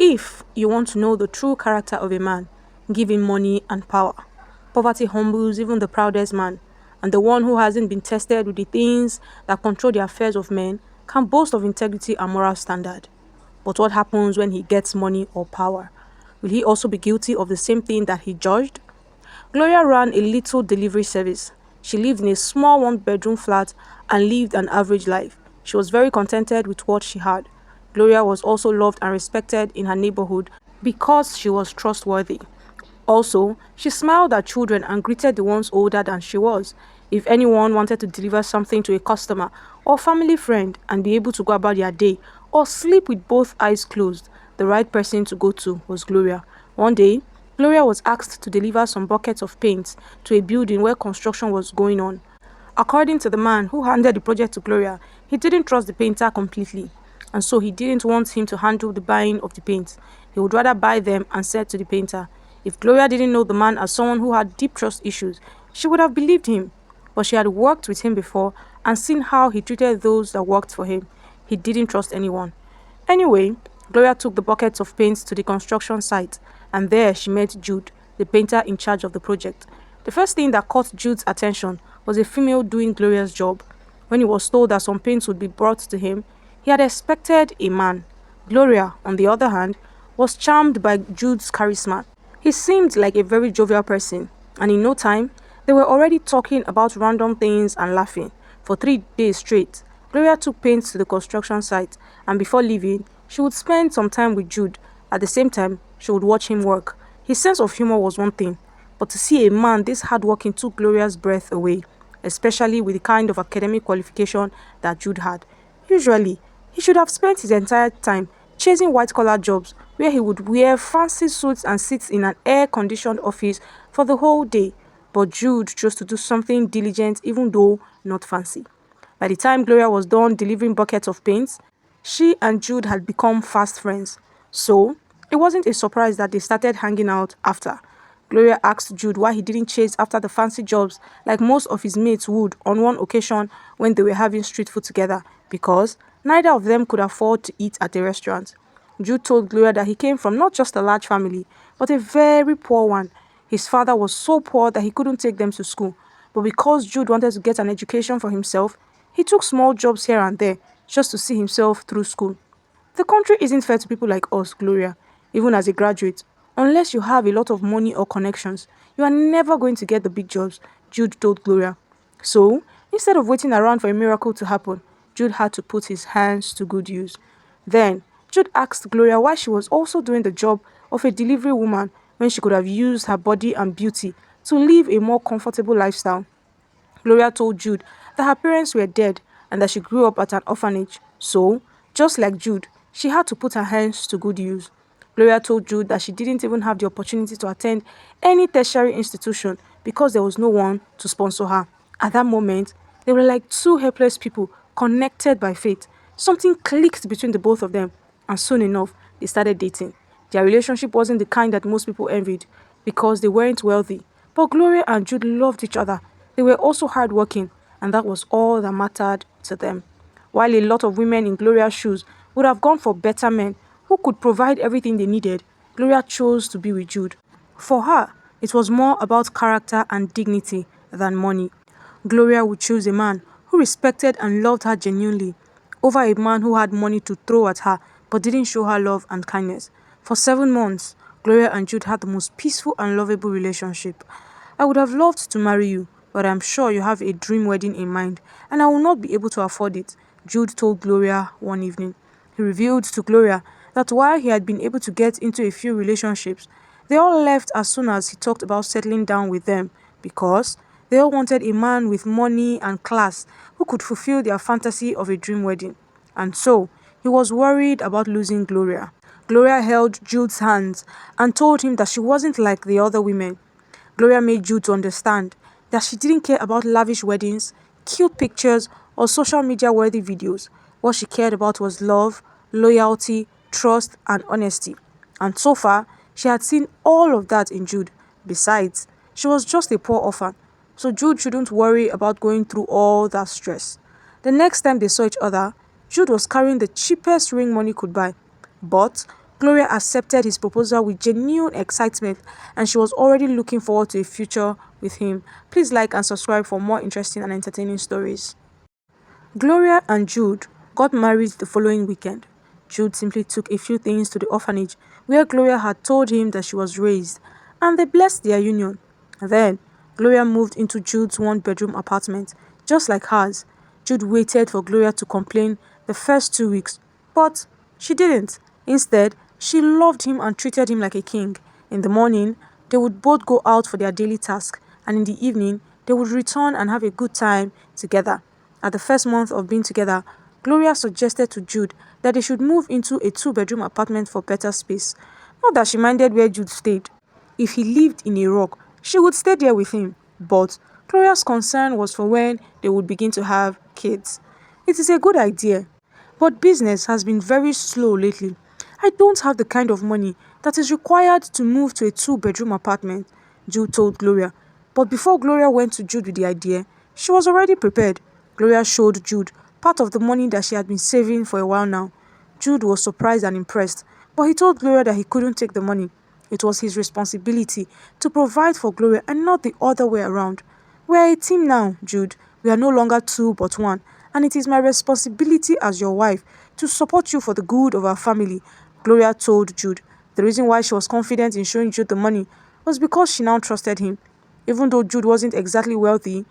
If you want to know the true character of a man, give him money and power. Poverty humbles even the proudest man, and the one who hasn't been tested with the things that control the affairs of men can boast of integrity and moral standard. But what happens when he gets money or power? Will he also be guilty of the same thing that he judged? Gloria ran a little delivery service. She lived in a small one-bedroom flat and lived an average life. She was very contented with what she had. Gloria was also loved and respected in her neighborhood because she was trustworthy. Also, she smiled at children and greeted the ones older than she was. If anyone wanted to deliver something to a customer or family friend and be able to go about their day or sleep with both eyes closed, the right person to go to was Gloria. One day, Gloria was asked to deliver some buckets of paint to a building where construction was going on. According to the man who handed the project to Gloria, he didn't trust the painter completely, and so he didn't want him to handle the buying of the paints. He would rather buy them and sell to the painter. If Gloria didn't know the man as someone who had deep trust issues, she would have believed him. But she had worked with him before and seen how he treated those that worked for him. He didn't trust anyone. Anyway, Gloria took the buckets of paint to the construction site, and there she met Jude, the painter in charge of the project. The first thing that caught Jude's attention was a female doing Gloria's job. When he was told that some paints would be brought to him, he had expected a man. Gloria, on the other hand, was charmed by Jude's charisma. He seemed like a very jovial person, and in no time, they were already talking about random things and laughing. For 3 days straight, Gloria took paints to the construction site, and before leaving, she would spend some time with Jude. At the same time, she would watch him work. His sense of humor was one thing, but to see a man this hardworking took Gloria's breath away, especially with the kind of academic qualification that Jude had. Usually, he should have spent his entire time chasing white-collar jobs where he would wear fancy suits and sit in an air-conditioned office for the whole day. But Jude chose to do something diligent even though not fancy. By the time Gloria was done delivering buckets of paints, she and Jude had become fast friends. So, it wasn't a surprise that they started hanging out after. Gloria asked Jude why he didn't chase after the fancy jobs like most of his mates would on one occasion when they were having street food together, because neither of them could afford to eat at a restaurant. Jude told Gloria that he came from not just a large family, but a very poor one. His father was so poor that he couldn't take them to school, but because Jude wanted to get an education for himself, he took small jobs here and there just to see himself through school. The country isn't fair to people like us, Gloria. Even as a graduate, unless you have a lot of money or connections, you are never going to get the big jobs, Jude told Gloria. So, instead of waiting around for a miracle to happen, Jude had to put his hands to good use. Then, Jude asked Gloria why she was also doing the job of a delivery woman when she could have used her body and beauty to live a more comfortable lifestyle. Gloria told Jude that her parents were dead and that she grew up at an orphanage. So, just like Jude, she had to put her hands to good use. Gloria told Jude that she didn't even have the opportunity to attend any tertiary institution because there was no one to sponsor her. At that moment, they were like two helpless people connected by fate. Something clicked between the both of them, and soon enough, they started dating. Their relationship wasn't the kind that most people envied because they weren't wealthy. But Gloria and Jude loved each other. They were also hardworking, and that was all that mattered to them. While a lot of women in Gloria's shoes would have gone for better men who could provide everything they needed, Gloria chose to be with Jude. For her, it was more about character and dignity than money. Gloria would choose a man who respected and loved her genuinely over a man who had money to throw at her but didn't show her love and kindness. For 7 months, Gloria and Jude had the most peaceful and lovable relationship. I would have loved to marry you, but I'm sure you have a dream wedding in mind, and I will not be able to afford it, Jude told Gloria one evening. He revealed to Gloria that while he had been able to get into a few relationships, they all left as soon as he talked about settling down with them because they all wanted a man with money and class who could fulfill their fantasy of a dream wedding. And so, he was worried about losing Gloria. Gloria held Jude's hands and told him that she wasn't like the other women. Gloria made Jude to understand that she didn't care about lavish weddings, cute pictures, or social media worthy videos. What she cared about was love, loyalty, trust, and honesty. And so far, she had seen all of that in Jude. Besides, she was just a poor orphan, so Jude shouldn't worry about going through all that stress. The next time they saw each other, Jude was carrying the cheapest ring money could buy. But Gloria accepted his proposal with genuine excitement and she was already looking forward to a future with him. Please like and subscribe for more interesting and entertaining stories. Gloria and Jude got married the following weekend. Jude simply took a few things to the orphanage where Gloria had told him that she was raised, and they blessed their union. Then, Gloria moved into Jude's one-bedroom apartment, just like hers. Jude waited for Gloria to complain the first 2 weeks, but she didn't. Instead, she loved him and treated him like a king. In the morning, they would both go out for their daily task, and in the evening, they would return and have a good time together. At the first month of being together, Gloria suggested to Jude that they should move into a two-bedroom apartment for better space. Not that she minded where Jude stayed. If he lived in a rock, she would stay there with him. But Gloria's concern was for when they would begin to have kids. It is a good idea, but business has been very slow lately. I don't have the kind of money that is required to move to a two-bedroom apartment, Jude told Gloria. But before Gloria went to Jude with the idea, she was already prepared. Gloria showed Jude part of the money that she had been saving for a while now. Jude was surprised and impressed, but he told Gloria that he couldn't take the money. It was his responsibility to provide for Gloria and not the other way around. We are a team now, Jude. We are no longer two but one, and it is my responsibility as your wife to support you for the good of our family, Gloria told Jude. The reason why she was confident in showing Jude the money was because she now trusted him. Even though Jude wasn't exactly wealthy,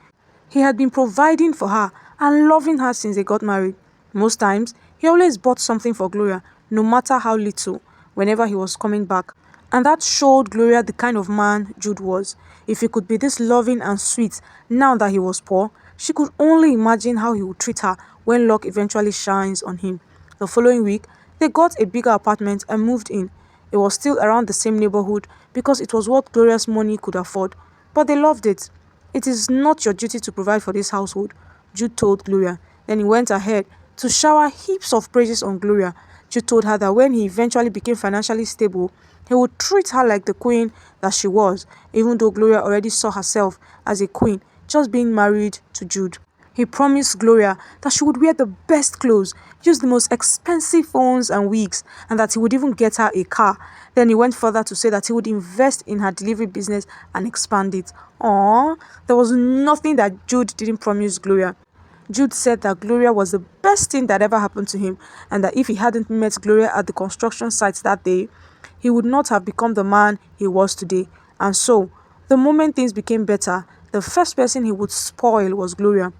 he had been providing for her and loving her since they got married. Most times, he always bought something for Gloria, no matter how little, whenever he was coming back. And that showed Gloria the kind of man Jude was. If he could be this loving and sweet now that he was poor, she could only imagine how he would treat her when luck eventually shines on him. The following week, they got a bigger apartment and moved in. It was still around the same neighborhood because it was what Gloria's money could afford, but they loved it. It is not your duty to provide for this household, Jude told Gloria. Then he went ahead to shower heaps of praises on Gloria. Jude told her that when he eventually became financially stable, he would treat her like the queen that she was, even though Gloria already saw herself as a queen, just being married to Jude. He promised Gloria that she would wear the best clothes, use the most expensive phones and wigs, and that he would even get her a car. Then he went further to say that he would invest in her delivery business and expand it. Aww, there was nothing that Jude didn't promise Gloria. Jude said that Gloria was the best thing that ever happened to him, and that if he hadn't met Gloria at the construction site that day, he would not have become the man he was today. And so, the moment things became better, the first person he would spoil was Gloria.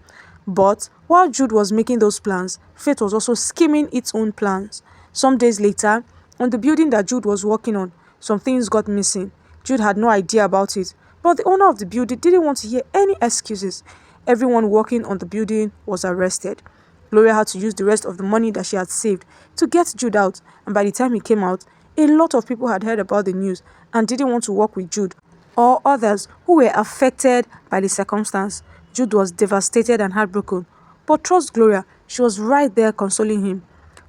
But while Jude was making those plans, fate was also scheming its own plans. Some days later, on the building that Jude was working on, some things got missing. Jude had no idea about it, but the owner of the building didn't want to hear any excuses. Everyone working on the building was arrested. Gloria had to use the rest of the money that she had saved to get Jude out, and by the time he came out, a lot of people had heard about the news and didn't want to work with Jude or others who were affected by the circumstance. Jude was devastated and heartbroken, but trust Gloria, she was right there consoling him.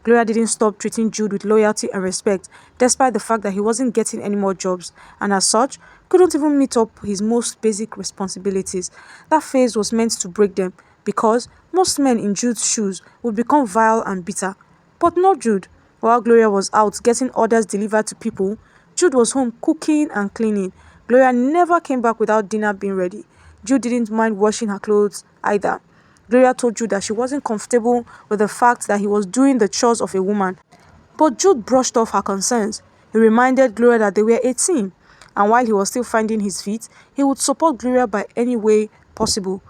Gloria didn't stop treating Jude with loyalty and respect, despite the fact that he wasn't getting any more jobs, and as such, couldn't even meet up his most basic responsibilities. That phase was meant to break them, because most men in Jude's shoes would become vile and bitter. But not Jude. While Gloria was out getting orders delivered to people, Jude was home cooking and cleaning. Gloria never came back without dinner being ready. Jude didn't mind washing her clothes either. Gloria told Jude that she wasn't comfortable with the fact that he was doing the chores of a woman. But Jude brushed off her concerns. He reminded Gloria that they were a team, and while he was still finding his feet, he would support Gloria by any way possible.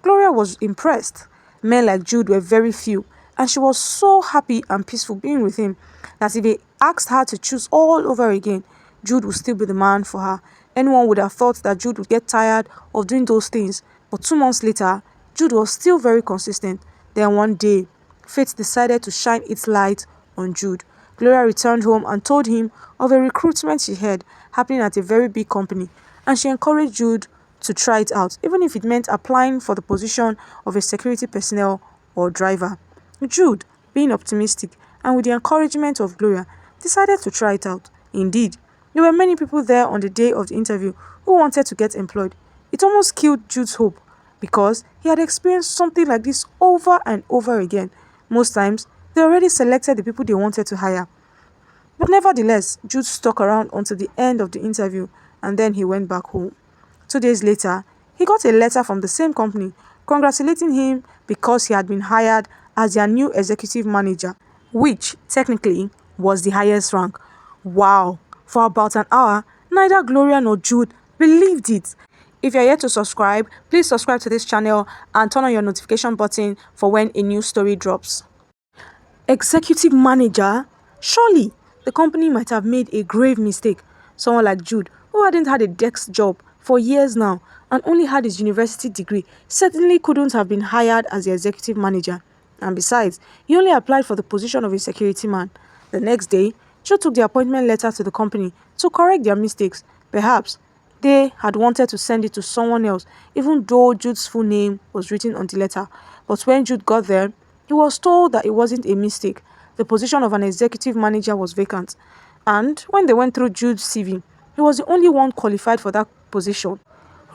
Gloria was impressed. Men like Jude were very few, and she was so happy and peaceful being with him that if he asked her to choose all over again, Jude would still be the man for her. Anyone would have thought that Jude would get tired of doing those things, but 2 months later, Jude was still very consistent. Then one day, fate decided to shine its light on Jude. Gloria returned home and told him of a recruitment she heard happening at a very big company, and she encouraged Jude to try it out, even if it meant applying for the position of a security personnel or driver. Jude, being optimistic and with the encouragement of Gloria, decided to try it out. Indeed, there were many people there on the day of the interview who wanted to get employed. It almost killed Jude's hope because he had experienced something like this over and over again. Most times, they already selected the people they wanted to hire. But nevertheless, Jude stuck around until the end of the interview and then he went back home. 2 days later, he got a letter from the same company congratulating him because he had been hired as their new executive manager, which technically was the highest rank. Wow! For about an hour, neither Gloria nor Jude believed it. If you're yet to subscribe, please subscribe to this channel and turn on your notification button for when a new story drops. Executive manager? Surely the company might have made a grave mistake. Someone like Jude, who hadn't had a desk job for years now and only had his university degree, certainly couldn't have been hired as the executive manager. And besides, he only applied for the position of a security man. The next day, Jude took the appointment letter to the company to correct their mistakes. Perhaps they had wanted to send it to someone else, even though Jude's full name was written on the letter. But when Jude got there, he was told that it wasn't a mistake. The position of an executive manager was vacant. And when they went through Jude's CV, he was the only one qualified for that position.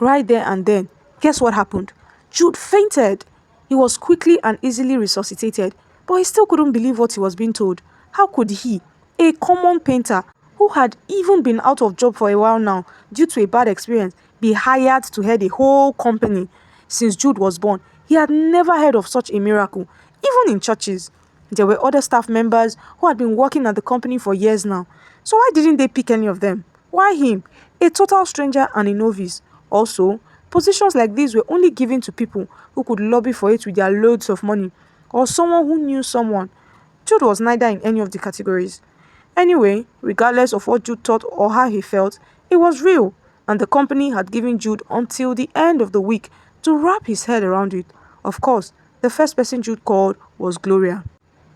Right there and then, guess what happened? Jude fainted. He was quickly and easily resuscitated, but he still couldn't believe what he was being told. How could he, a common painter who had even been out of job for a while now due to a bad experience, be hired to head a whole company? Since Jude was born, he had never heard of such a miracle, even in churches. There were other staff members who had been working at the company for years now. So why didn't they pick any of them? Why him, a total stranger and a novice? Also, positions like these were only given to people who could lobby for it with their loads of money, or someone who knew someone. Jude was neither in any of the categories. Anyway, regardless of what Jude thought or how he felt, it was real, and the company had given Jude until the end of the week to wrap his head around it. Of course, the first person Jude called was Gloria.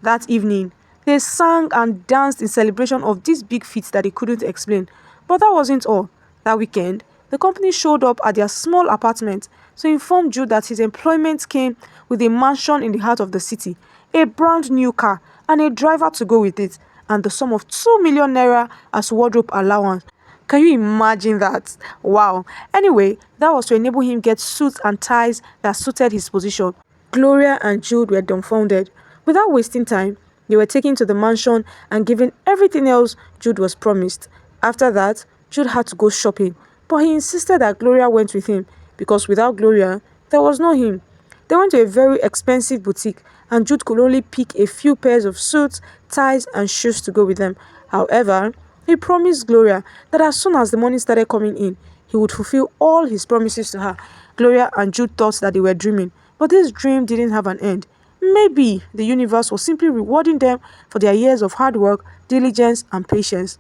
That evening, they sang and danced in celebration of this big feat that they couldn't explain. But that wasn't all. That weekend, the company showed up at their small apartment to inform Jude that his employment came with a mansion in the heart of the city, a brand new car, and a driver to go with it, and the sum of 2 million naira as wardrobe allowance. Can you imagine that? Wow. Anyway, that was to enable him get suits and ties that suited his position. Gloria and Jude were dumbfounded. Without wasting time, they were taken to the mansion and given everything else Jude was promised. After that, Jude had to go shopping, but he insisted that Gloria went with him because without Gloria, there was no him. They went to a very expensive boutique and Jude could only pick a few pairs of suits, ties and shoes to go with them. However, he promised Gloria that as soon as the money started coming in, he would fulfill all his promises to her. Gloria and Jude thought that they were dreaming, but this dream didn't have an end. Maybe the universe was simply rewarding them for their years of hard work, diligence, and patience.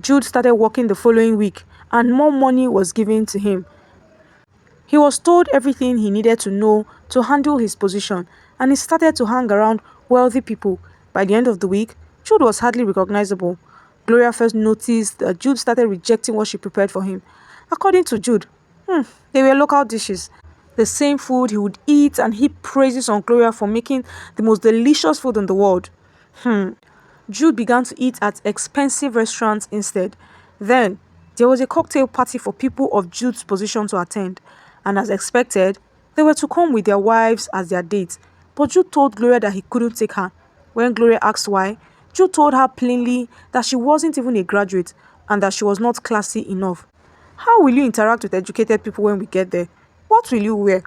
Jude started working the following week, and more money was given to him. He was told everything he needed to know to handle his position, and he started to hang around wealthy people. By the end of the week, Jude was hardly recognizable. Gloria first noticed that Jude started rejecting what she prepared for him. According to Jude, they were local dishes. The same food he would eat and heap praises on Gloria for making the most delicious food in the world. Jude began to eat at expensive restaurants instead. Then, there was a cocktail party for people of Jude's position to attend, and as expected, they were to come with their wives as their dates. But Jude told Gloria that he couldn't take her. When Gloria asked why, Jude told her plainly that she wasn't even a graduate and that she was not classy enough. How will you interact with educated people when we get there? What will you wear?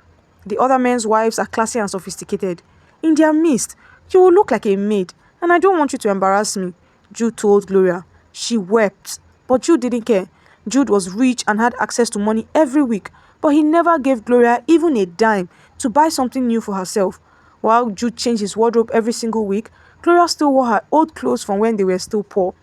The other men's wives are classy and sophisticated. In their midst, you will look like a maid, and I don't want you to embarrass me, Jude told Gloria. She wept, but Jude didn't care. Jude was rich and had access to money every week, but he never gave Gloria even a dime to buy something new for herself. While Jude changed his wardrobe every single week, Gloria still wore her old clothes from when they were still poor.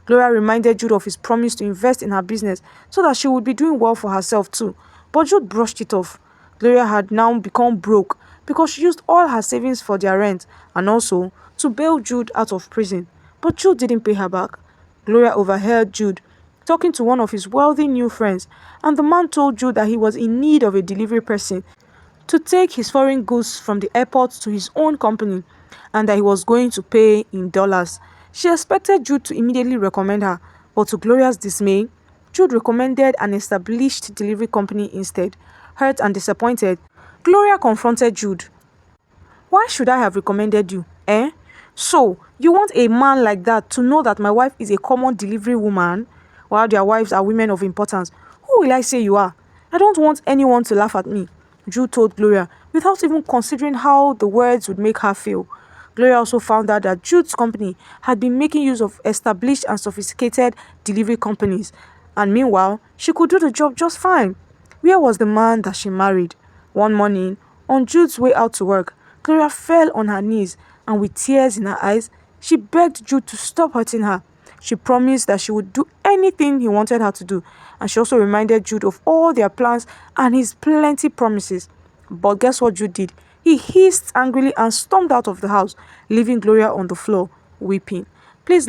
Gloria reminded Jude of his promise to invest in her business so that she would be doing well for herself too. But Jude brushed it off. Gloria had now become broke because she used all her savings for their rent and also to bail Jude out of prison. But Jude didn't pay her back. Gloria overheard Jude talking to one of his wealthy new friends, and the man told Jude that he was in need of a delivery person to take his foreign goods from the airport to his own company and that he was going to pay in dollars. She expected Jude to immediately recommend her, but to Gloria's dismay, Jude recommended an established delivery company instead. Hurt and disappointed, Gloria confronted Jude. Why should I have recommended you, eh? So, you want a man like that to know that my wife is a common delivery woman, while their wives are women of importance? Who will I say you are? I don't want anyone to laugh at me, Jude told Gloria, without even considering how the words would make her feel. Gloria also found out that Jude's company had been making use of established and sophisticated delivery companies, and meanwhile, she could do the job just fine. Where was the man that she married? One morning, on Jude's way out to work, Gloria fell on her knees and with tears in her eyes, she begged Jude to stop hurting her. She promised that she would do anything he wanted her to do, and she also reminded Jude of all their plans and his plenty promises. But guess what Jude did? He hissed angrily and stormed out of the house, leaving Gloria on the floor, weeping. Please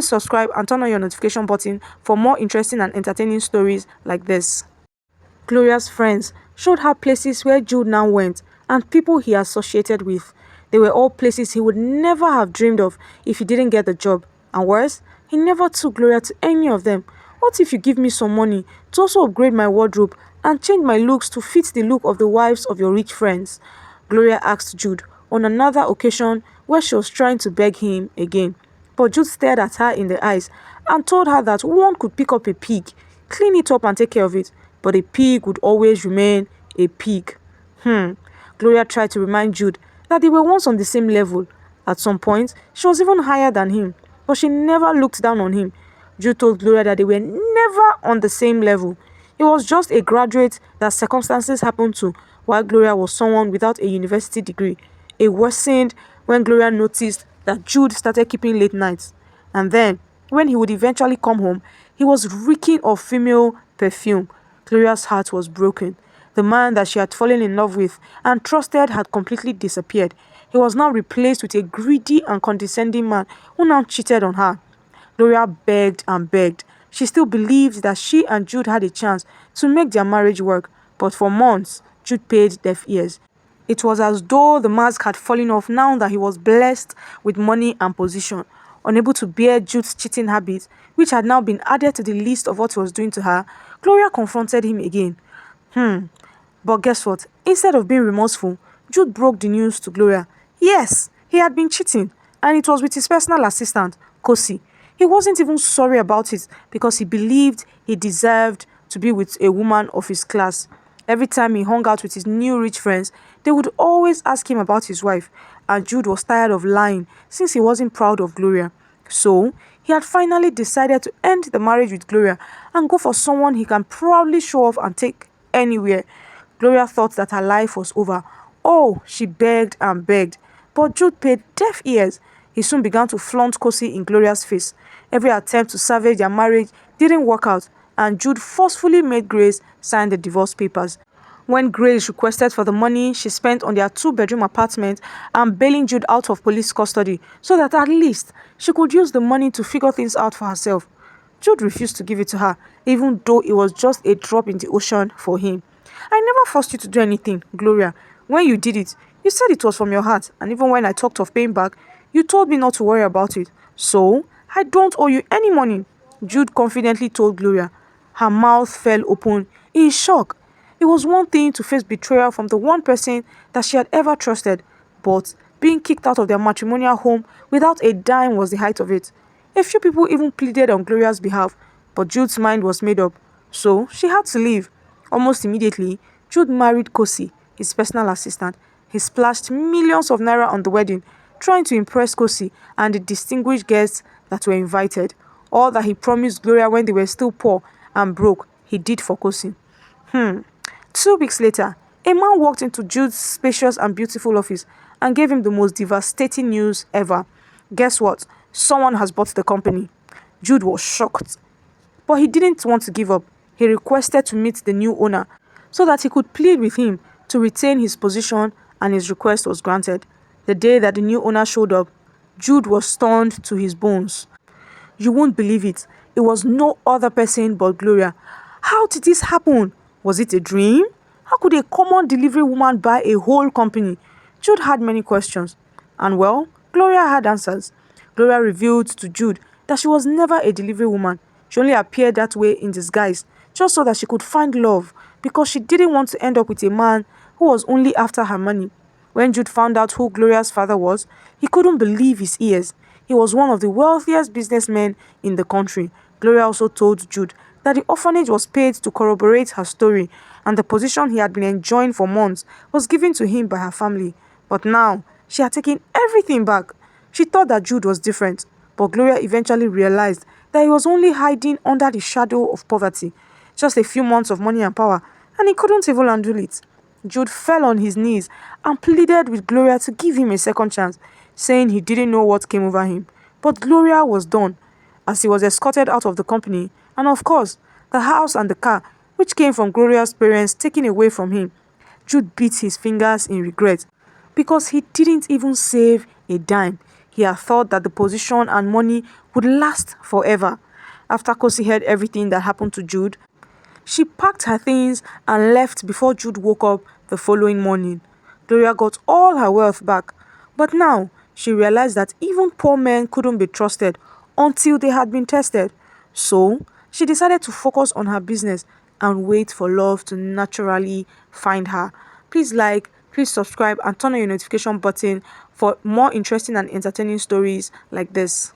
subscribe and turn on your notification button for more interesting and entertaining stories like this. Gloria's friends showed her places where Jude now went and people he associated with. They were all places he would never have dreamed of if he didn't get the job. And worse, he never took Gloria to any of them. What if you give me some money to also upgrade my wardrobe and change my looks to fit the look of the wives of your rich friends? Gloria asked Jude on another occasion where she was trying to beg him again. But Jude stared at her in the eyes and told her that one could pick up a pig, clean it up and take care of it, but a pig would always remain a pig. Gloria tried to remind Jude that they were once on the same level. At some point, she was even higher than him, but she never looked down on him. Jude told Gloria that they were never on the same level. He was just a graduate that circumstances happened to, while Gloria was someone without a university degree. It worsened when Gloria noticed that Jude started keeping late nights. And then, when he would eventually come home, he was reeking of female perfume. Gloria's heart was broken. The man that she had fallen in love with and trusted had completely disappeared. He was now replaced with a greedy and condescending man who now cheated on her. Gloria begged and begged. She still believed that she and Jude had a chance to make their marriage work, but for months, Jude paid deaf ears. It was as though the mask had fallen off now that he was blessed with money and position. Unable to bear Jude's cheating habits, which had now been added to the list of what he was doing to her, Gloria confronted him again. But guess what? Instead of being remorseful, Jude broke the news to Gloria. Yes, he had been cheating, and it was with his personal assistant, Kosi. He wasn't even sorry about it because he believed he deserved to be with a woman of his class. Every time he hung out with his new rich friends, they would always ask him about his wife, and Jude was tired of lying since he wasn't proud of Gloria. So, he had finally decided to end the marriage with Gloria and go for someone he can proudly show off and take anywhere. Gloria thought that her life was over. Oh, she begged and begged, but Jude paid deaf ears. He soon began to flaunt Kosi in Gloria's face. Every attempt to salvage their marriage didn't work out, and Jude forcefully made Grace sign the divorce papers. When Grace requested for the money she spent on their two-bedroom apartment and bailing Jude out of police custody so that at least she could use the money to figure things out for herself, Jude refused to give it to her, even though it was just a drop in the ocean for him. I never forced you to do anything, Gloria. When you did it, you said it was from your heart, and even when I talked of paying back, you told me not to worry about it. So, I don't owe you any money, Jude confidently told Gloria. Her mouth fell open in shock. It was one thing to face betrayal from the one person that she had ever trusted, but being kicked out of their matrimonial home without a dime was the height of it. A few people even pleaded on Gloria's behalf, but Jude's mind was made up, so she had to leave. Almost immediately, Jude married Kosi, his personal assistant. He splashed millions of naira on the wedding, trying to impress Kosi and the distinguished guests that were invited. All that he promised Gloria when they were still poor and broke, he did for Kosi. 2 weeks later, a man walked into Jude's spacious and beautiful office and gave him the most devastating news ever. Guess what? Someone has bought the company. Jude was shocked, but he didn't want to give up. He requested to meet the new owner so that he could plead with him to retain his position, and his request was granted. The day that the new owner showed up, Jude was stunned to his bones. You won't believe it. It was no other person but Gloria. How did this happen? Was it a dream? How could a common delivery woman buy a whole company? Jude had many questions. And well, Gloria had answers. Gloria revealed to Jude that she was never a delivery woman. She only appeared that way in disguise, just so that she could find love, because she didn't want to end up with a man who was only after her money. When Jude found out who Gloria's father was, he couldn't believe his ears. He was one of the wealthiest businessmen in the country. Gloria also told Jude that the orphanage was paid to corroborate her story, and the position he had been enjoying for months was given to him by her family. But now, she had taken everything back. She thought that Jude was different, but Gloria eventually realized that he was only hiding under the shadow of poverty. Just a few months of money and power, and he couldn't even handle it. Jude fell on his knees and pleaded with Gloria to give him a second chance, saying he didn't know what came over him. But Gloria was done, as he was escorted out of the company, and of course, the house and the car, which came from Gloria's parents, taken away from him. Jude bit his fingers in regret, because he didn't even save a dime. He had thought that the position and money would last forever. After Kosi heard everything that happened to Jude, she packed her things and left before Jude woke up the following morning. Gloria got all her wealth back, but now she realized that even poor men couldn't be trusted until they had been tested. So, she decided to focus on her business and wait for love to naturally find her. Please like, please subscribe and turn on your notification button for more interesting and entertaining stories like this.